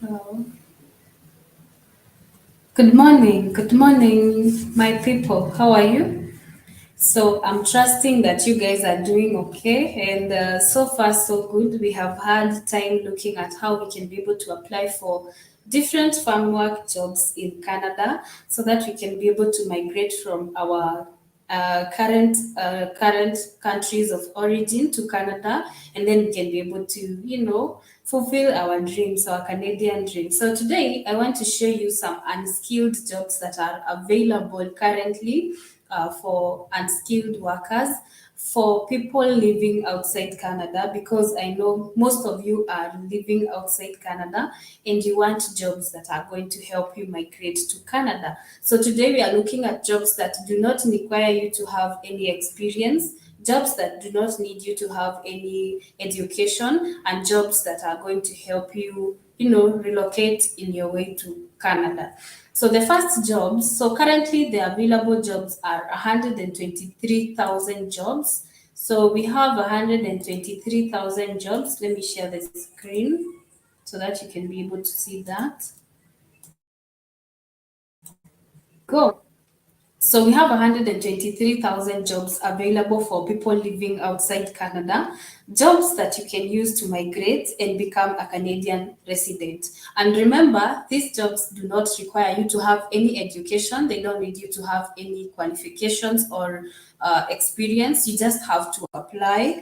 Oh, good morning, my people. How are you? So I'm trusting that you guys are doing okay, and so far so good. We have had time looking at how we can be able to apply for different farm work jobs in Canada, so that we can be able to migrate from our current countries of origin to Canada, and then we can be able to fulfill our dreams, our Canadian dreams. So today I want to show you some unskilled jobs that are available currently for unskilled workers, for people living outside Canada, because I know most of you are living outside Canada and you want jobs that are going to help you migrate to Canada. So today we are looking at jobs that do not require you to have any experience, jobs that do not need you to have any education, and jobs that are going to help you, relocate in your way to Canada. So the first jobs, so currently the available jobs are 123,000 jobs. So we have 123,000 jobs. Let me share the screen so that you can be able to see that. Go. So we have 123,000 jobs available for people living outside Canada, jobs that you can use to migrate and become a Canadian resident. And remember, these jobs do not require you to have any education. They don't need you to have any qualifications or experience. You just have to apply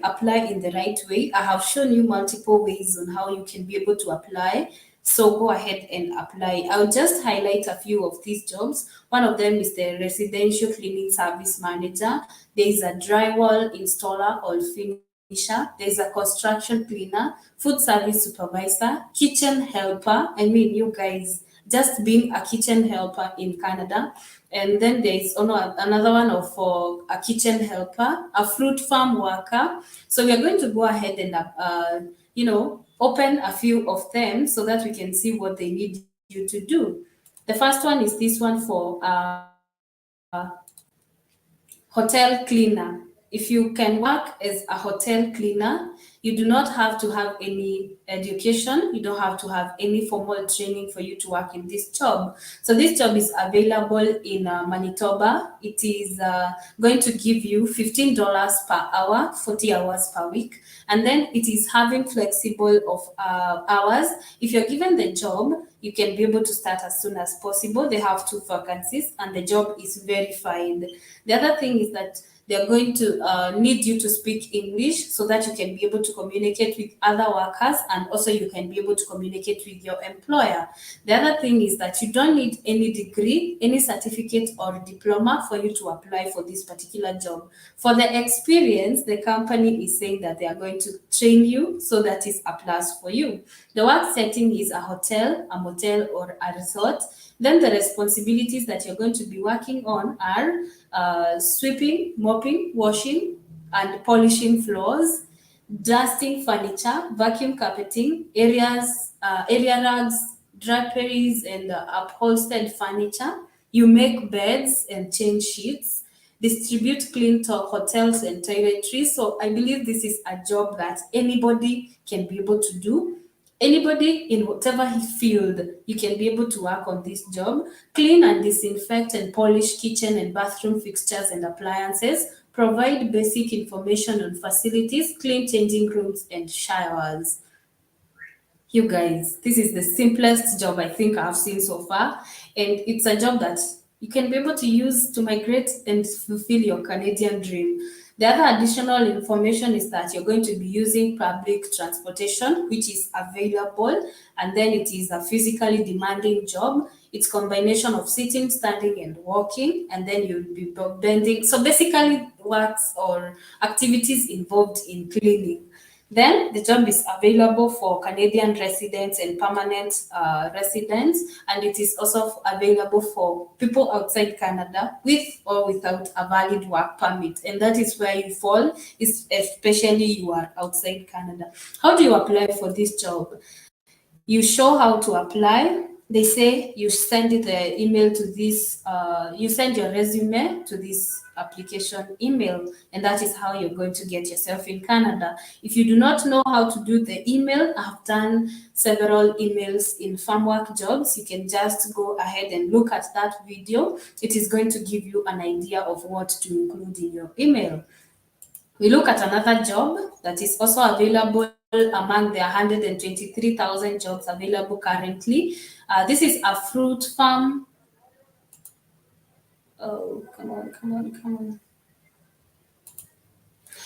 in the right way. I have shown you multiple ways on how you can be able to apply. So go ahead and apply. I'll just highlight a few of these jobs. One of them is the residential cleaning service manager. There is a drywall installer or finisher. There's a construction cleaner, food service supervisor, kitchen helper. I mean, you guys, just being a kitchen helper in Canada. And then there is another one of for a kitchen helper, a fruit farm worker. So we are going to go ahead and open a few of them so that we can see what they need you to do. The first one is this one for hotel cleaner. If you can work as a hotel cleaner, you do not have to have any education. You don't have to have any formal training for you to work in this job. So this job is available in Manitoba. It is going to give you $15 per hour, 40 hours per week. And then it is having flexible of hours. If you're given the job, you can be able to start as soon as possible. They have two vacancies and the job is verified. The other thing is that they're going to need you to speak English so that you can be able to communicate with other workers, and also you can be able to communicate with your employer. The other thing is that you don't need any degree, any certificate or diploma for you to apply for this particular job. For the experience, the company is saying that they are going to train you, so that is a plus for you. The work setting is a hotel, a motel, or a resort. Then the responsibilities that you're going to be working on are sweeping, mopping, washing, and polishing floors, dusting furniture, vacuum carpeting, area rugs, draperies, and upholstered furniture. You make beds and change sheets, distribute clean to hotels and toiletries. So I believe this is a job that anybody can be able to do. Anybody in whatever field, you can be able to work on this job. Clean and disinfect and polish kitchen and bathroom fixtures and appliances. Provide basic information on facilities, clean changing rooms and showers. You guys, this is the simplest job I think I've seen so far. And it's a job that you can be able to use to migrate and fulfill your Canadian dream. The other additional information is that you're going to be using public transportation, which is available, and then it is a physically demanding job. It's combination of sitting, standing, and walking, and then you'll be bending. So basically, works or activities involved in cleaning. Then the job is available for Canadian residents and permanent residents, and it is also available for people outside Canada with or without a valid work permit. And that is where you fall, is especially you are outside Canada. How do you apply for this job? You show how to apply. They say you send the email to this, you send your resume to this application email, and that is how you're going to get yourself in Canada. If you do not know how to do the email, I've done several emails in farm work jobs. You can just go ahead and look at that video. It is going to give you an idea of what to include in your email. We look at another job that is also available among the 123,000 jobs available currently. This is a fruit farm. Oh, come on, come on, come on.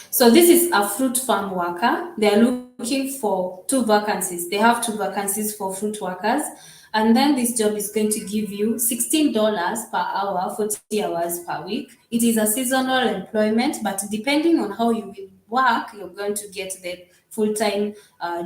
So this is a fruit farm worker. They are looking for two vacancies. They have two vacancies for fruit workers. And then this job is going to give you $16 per hour, 40 hours per week. It is a seasonal employment, but depending on how you will work, you're going to get the full-time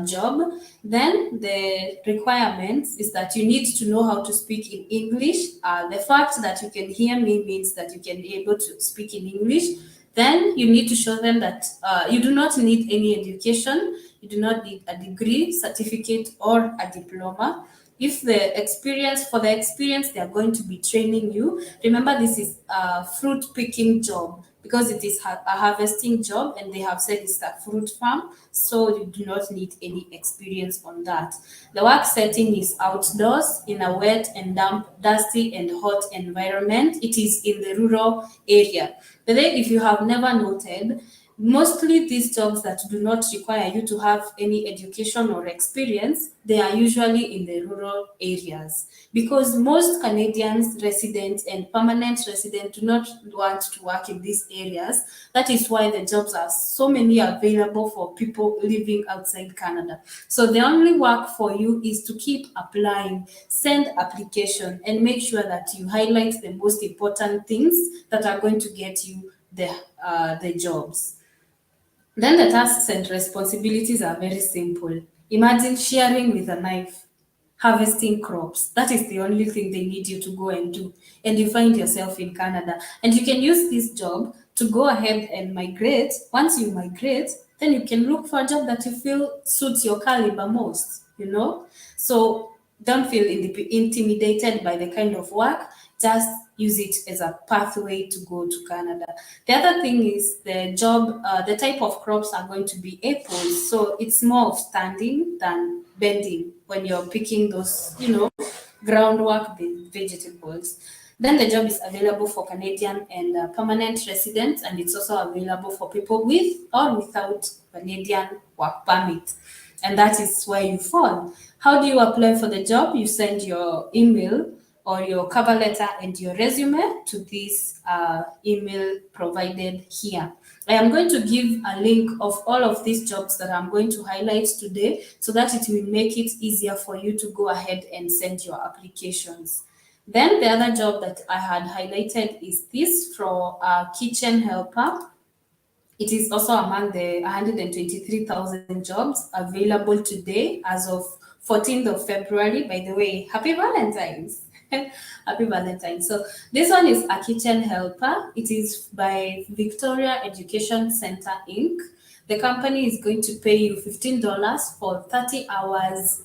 job. Then the requirements is that you need to know how to speak in English. The fact that you can hear me means that you can be able to speak in English. Then you need to show them that you do not need any education, you do not need a degree, certificate, or a diploma. If the experience, for the experience, they are going to be training you. Remember, this is a fruit picking job because it is a harvesting job, and they have said it's a fruit farm, so you do not need any experience on that. The work setting is outdoors in a wet and damp, dusty and hot environment. It is in the rural area. But then, if you have never noted, mostly these jobs that do not require you to have any education or experience, they are usually in the rural areas because most Canadians, residents and permanent residents do not want to work in these areas. That is why the jobs are so many available for people living outside Canada. So the only work for you is to keep applying, send application, and make sure that you highlight the most important things that are going to get you the jobs. Then the tasks and responsibilities are very simple. Imagine shearing with a knife, harvesting crops. That is the only thing they need you to go and do. And you find yourself in Canada. And you can use this job to go ahead and migrate. Once you migrate, then you can look for a job that you feel suits your caliber most, you know? So don't feel intimidated by the kind of work. Just use it as a pathway to go to Canada. The other thing is the job, the type of crops are going to be apples. So it's more of standing than bending when you're picking those, groundwork vegetables. Then the job is available for Canadian and permanent residents, and it's also available for people with or without Canadian work permit. And that is where you fall. How do you apply for the job? You send your email or your cover letter and your resume to this email provided here. I am going to give a link of all of these jobs that I'm going to highlight today so that it will make it easier for you to go ahead and send your applications. Then the other job that I had highlighted is this for a kitchen helper. It is also among the 123,000 jobs available today as of 14th of February. By the way, happy Valentine's. Happy Valentine's. So this one is a kitchen helper. It is by Victoria Education Center Inc. The company is going to pay you $15 for 30 hours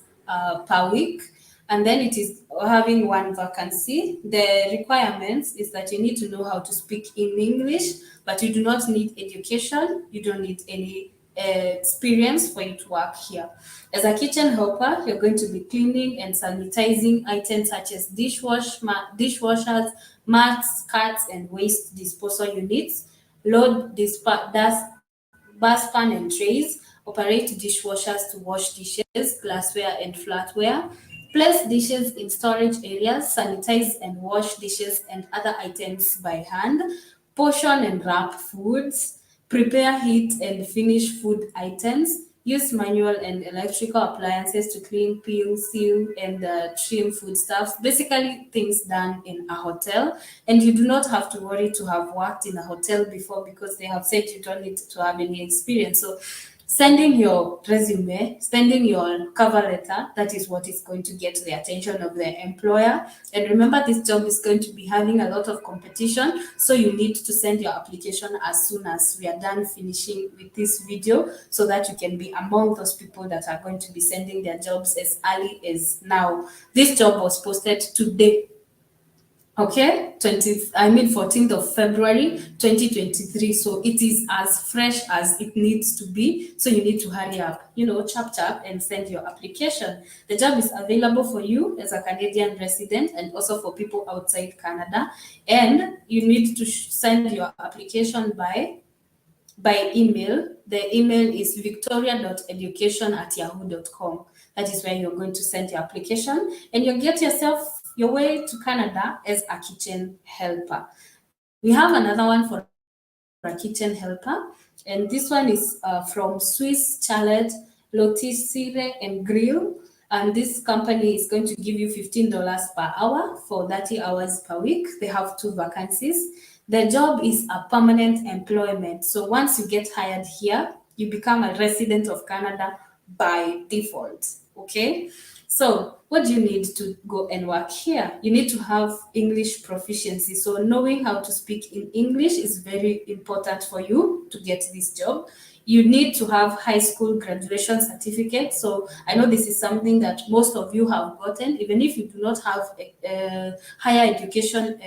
per week, and then it is having one vacancy. The requirements is that you need to know how to speak in English, but you do not need education. You don't need any experience for you to work here. As a kitchen helper, you're going to be cleaning and sanitizing items such as dishwashers, mats, carts, and waste disposal units, load dustpan and trays, operate dishwashers to wash dishes, glassware, and flatware, place dishes in storage areas, sanitize and wash dishes and other items by hand, portion and wrap foods, prepare, heat, and finish food items, use manual and electrical appliances to clean, peel, seal, and trim foodstuffs. Basically, things done in a hotel. And you do not have to worry to have worked in a hotel before because they have said you don't need to have any experience. So sending your resume, sending your cover letter, that is what is going to get the attention of the employer. And remember, this job is going to be having a lot of competition, so you need to send your application as soon as we are done finishing with this video, so that you can be among those people that are going to be sending their jobs as early as now. This job was posted today. Okay, 14th of February 2023. So it is as fresh as it needs to be. So you need to hurry up, chap chap and send your application. The job is available for you as a Canadian resident and also for people outside Canada. And you need to send your application by email. The email is victoria.education@yahoo.com. That is where you're going to send your application, and you'll get yourself your way to Canada as a kitchen helper. We have another one for a kitchen helper, and this one is from Swiss Chalet Lotisserie and Grill. And this company is going to give you $15 per hour for 30 hours per week. They have 2 vacancies. The job is a permanent employment. So once you get hired here, you become a resident of Canada by default. Okay? So what do you need to go and work here? You need to have English proficiency. So knowing how to speak in English is very important for you to get this job. You need to have high school graduation certificate. So I know this is something that most of you have gotten. Even if you do not have a higher education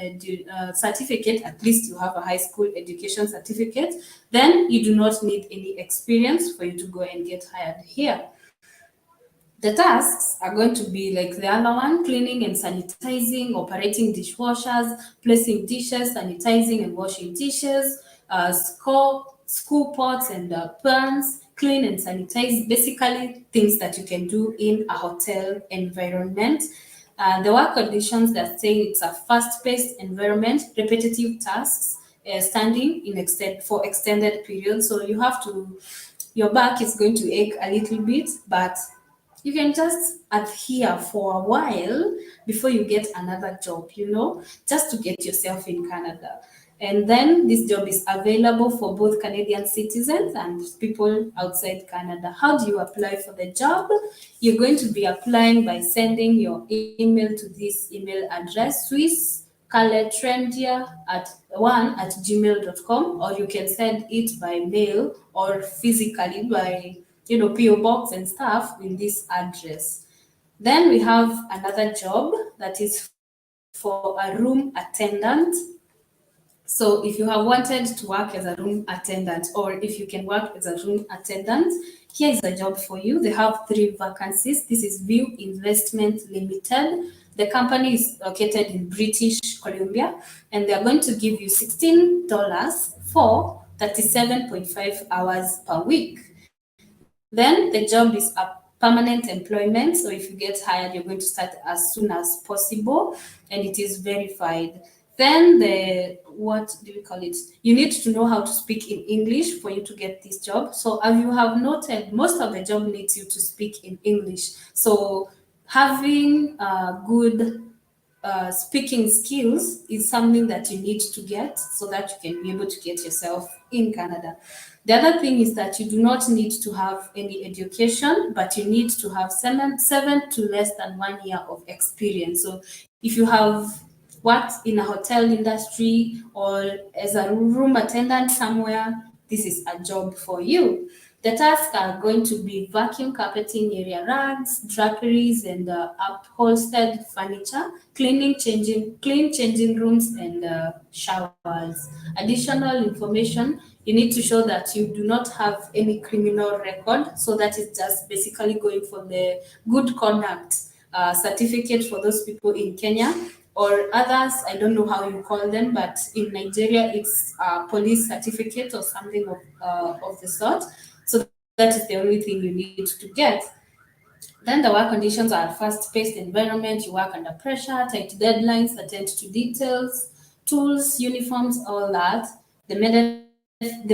certificate, at least you have a high school education certificate, then you do not need any experience for you to go and get hired here. The tasks are going to be like the other one: cleaning and sanitizing, operating dishwashers, placing dishes, sanitizing and washing dishes, school pots and pans, clean and sanitize, basically things that you can do in a hotel environment. The work conditions, that say it's a fast-paced environment, repetitive tasks, standing for extended periods. So your back is going to ache a little bit, but you can just adhere for a while before you get another job, just to get yourself in Canada. And then this job is available for both Canadian citizens and people outside Canada. How do you apply for the job? You're going to be applying by sending your email to this email address, swisscaletrendia@gmail.com, or you can send it by mail or physically by PO box and stuff in this address. Then we have another job that is for a room attendant. So if you have wanted to work as a room attendant, or if you can work as a room attendant, here is a job for you. They have 3 vacancies. This is View Investment Limited. The company is located in British Columbia, and they are going to give you $16 for 37.5 hours per week. Then the job is a permanent employment. So if you get hired, you're going to start as soon as possible, and it is verified. Then you need to know how to speak in English for you to get this job. So as you have noted, most of the job needs you to speak in English. So having good speaking skills is something that you need to get so that you can be able to get yourself in Canada. The other thing is that you do not need to have any education, but you need to have seven to less than 1 year of experience. So if you have worked in a hotel industry or as a room attendant somewhere, this is a job for you. The tasks are going to be vacuum, carpeting, area rugs, draperies, and upholstered furniture, clean changing rooms, and showers. Additional information: you need to show that you do not have any criminal record. So that is just basically going for the good conduct certificate for those people in Kenya. Or others, I don't know how you call them, but in Nigeria, it's a police certificate or something of the sort. So that is the only thing you need to get. Then the work conditions are fast-paced environment. You work under pressure, tight deadlines, attend to details, tools, uniforms, all that. The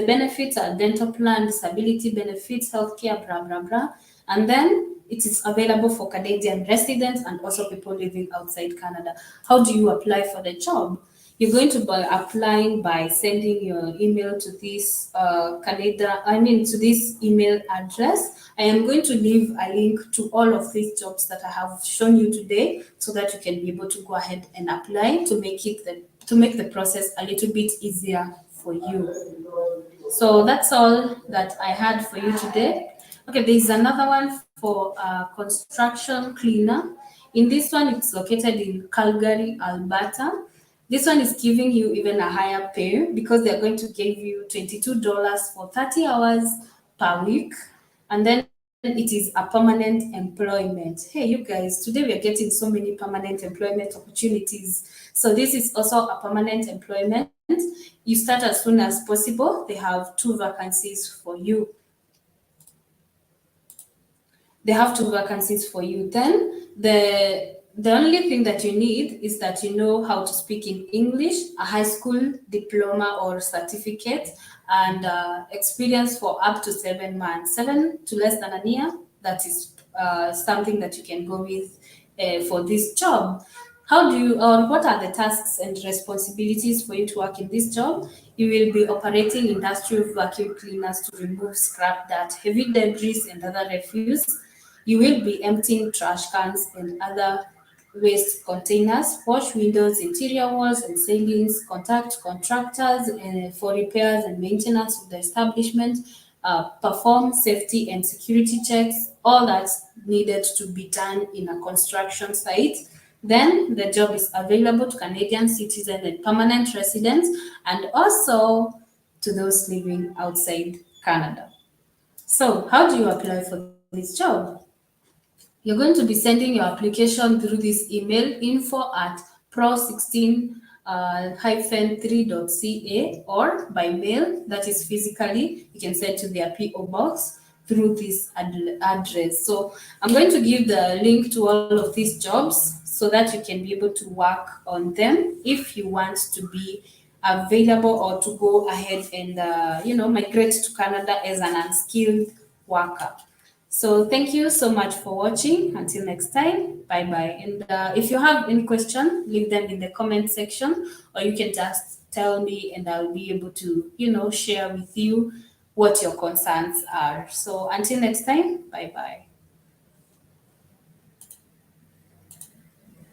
benefits are dental plan, disability benefits, healthcare, blah, blah, blah. And then it is available for Canadian residents and also people living outside Canada. How do you apply for the job? You're going to be applying by sending your email to this to this email address. I am going to leave a link to all of these jobs that I have shown you today so that you can be able to go ahead and apply to make the process a little bit easier for you. So that's all that I had for you today. Okay, there's another one for construction cleaner. In this one, it's located in Calgary, Alberta. This one is giving you even a higher pay because they're going to give you $22 for 30 hours per week. And then it is a permanent employment. Hey, you guys, today we are getting so many permanent employment opportunities. So this is also a permanent employment. You start as soon as possible. They have 2 vacancies for you. Then the only thing that you need is that you know how to speak in English, a high school diploma or certificate, and experience for up to 7 months, 7 to less than a year. That is something that you can go with for this job. How do you, or what are the tasks and responsibilities for you to work in this job? You will be operating industrial vacuum cleaners to remove scrap dirt, heavy debris, and other refuse. You will be emptying trash cans and other waste containers, wash windows, interior walls, and ceilings, contact contractors for repairs and maintenance of the establishment, perform safety and security checks, all that's needed to be done in a construction site. Then the job is available to Canadian citizens and permanent residents, and also to those living outside Canada. So, how do you apply for this job? You're going to be sending your application through this email info@pro16-3.ca or by mail, that is physically. You can send to their PO box through this address. So I'm going to give the link to all of these jobs so that you can be able to work on them if you want to be available or to go ahead and migrate to Canada as an unskilled worker. So thank you so much for watching. Until next time, bye bye. And if you have any question, leave them in the comment section, or you can just tell me, and I'll be able to, share with you what your concerns are. So until next time, bye bye.